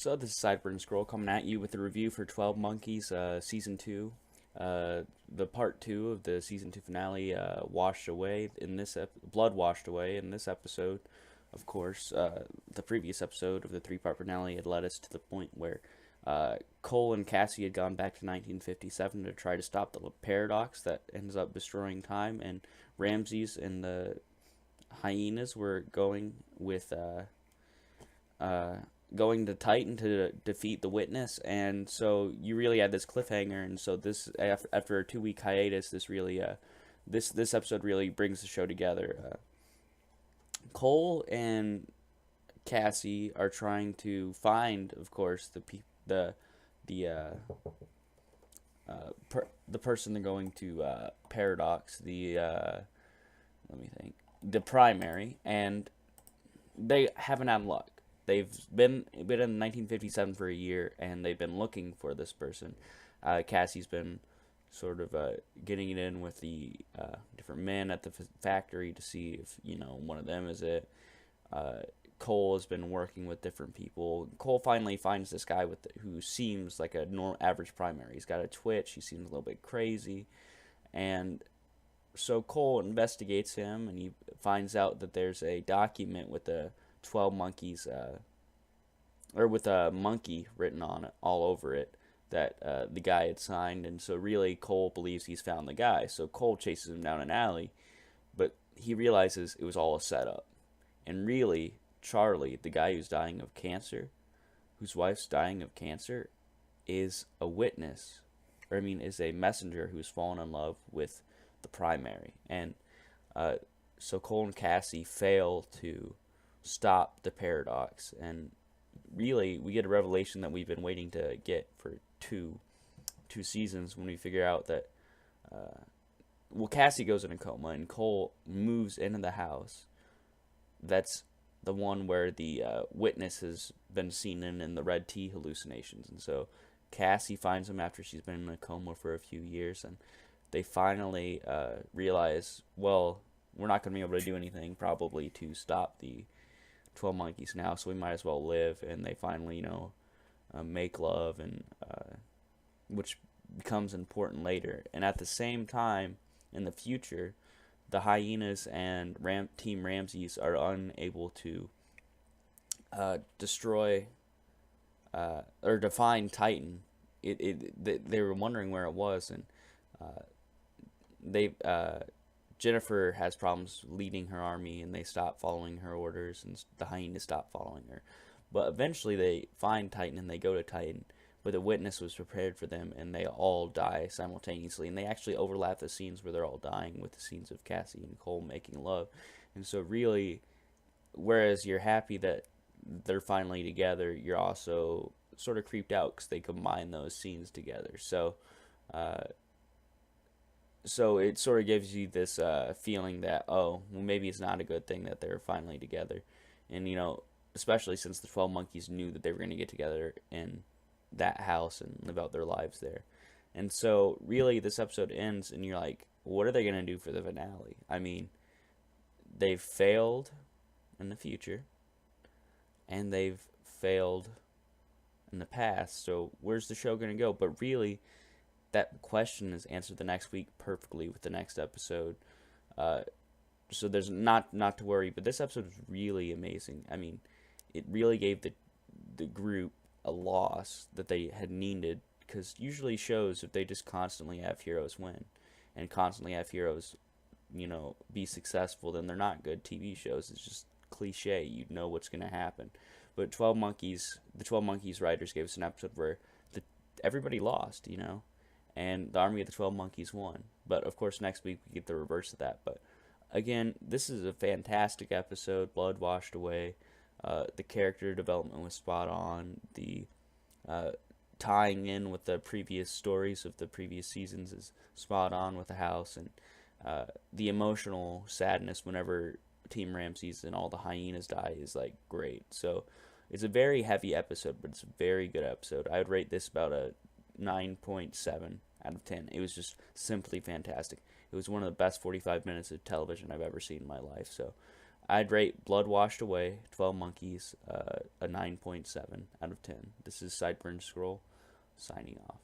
So this is Sideburn Scroll coming at you with a review for 12 Monkeys, Season 2. The Part 2 of the Season 2 finale washed away in this blood washed away in this episode. Of course, the previous episode of the three-part finale had led us to the point where Cole and Cassie had gone back to 1957 to try to stop the paradox that ends up destroying time, and Ramses and the hyenas were going to Titan to defeat the Witness, and so you really had this cliffhanger, and so this after a 2 week hiatus, this episode really brings the show together. Cole and Cassie are trying to find, of course, the person they're going to paradox let me think, the primary, and they haven't had luck. They've been in 1957 for a year, and they've been looking for this person. Cassie's been sort of getting it in with the different men at the factory to see if one of them is it. Cole has been working with different people. Cole finally finds this guy who seems like a average primary. He's got a twitch. He seems a little bit crazy, and so Cole investigates him, and he finds out that there's a document with the 12 monkeys, or with a monkey written on it, all over it, that the guy had signed. And so really Cole believes he's found the guy. So Cole chases him down an alley, but he realizes it was all a setup. And really, Charlie, the guy who's dying of cancer, whose wife's dying of cancer, is a witness, is a messenger who's fallen in love with the primary. And so Cole and Cassie fail to stop the paradox, and really we get a revelation that we've been waiting to get for two seasons, when we figure out that Cassie goes in a coma and Cole moves into the house. That's the one where the witness has been seen in the red tea hallucinations. And so Cassie finds him after she's been in a coma for a few years, and they finally realize, well, we're not going to be able to do anything probably to stop the 12 monkeys now, so we might as well live. And they finally make love, and which becomes important later. And at the same time, in the future, the hyenas and Team Ramses are unable to destroy or define Titan. They were wondering where it was, and they Jennifer has problems leading her army, and they stop following her orders, and the hyenas stop following her. But eventually they find Titan, and they go to Titan, but the witness was prepared for them, and they all die simultaneously. And they actually overlap the scenes where they're all dying with the scenes of Cassie and Cole making love. And so really, whereas you're happy that they're finally together, you're also sort of creeped out because they combine those scenes together. So it sort of gives you this feeling that, oh, well, maybe it's not a good thing that they're finally together. And, especially since the 12 monkeys knew that they were going to get together in that house and live out their lives there. And so, really, this episode ends, and you're like, what are they going to do for the finale? They've failed in the future, and they've failed in the past. So, where's the show going to go? But really, that question is answered the next week perfectly with the next episode. So there's not to worry. But this episode was really amazing. It really gave the group a loss that they had needed, because usually shows, if they just constantly have heroes win and constantly have heroes, be successful, then they're not good TV shows. It's just cliche. You know what's going to happen. But the 12 Monkeys writers gave us an episode where everybody lost, and the army of the 12 monkeys won. But of course, next week we get the reverse of that. But again, this is a fantastic episode. Blood washed away. The character development was spot on. The tying in with the previous stories of the previous seasons is spot on with the house, and the emotional sadness whenever Team Ramses and all the hyenas die is like great. So it's a very heavy episode, but it's a very good episode. I would rate this about a 9.7 out of 10. It was just simply fantastic. It was one of the best 45 minutes of television I've ever seen in my life. So I'd rate Blood Washed Away, 12 Monkeys, a 9.7 out of 10. This is Sideburn Scroll, signing off.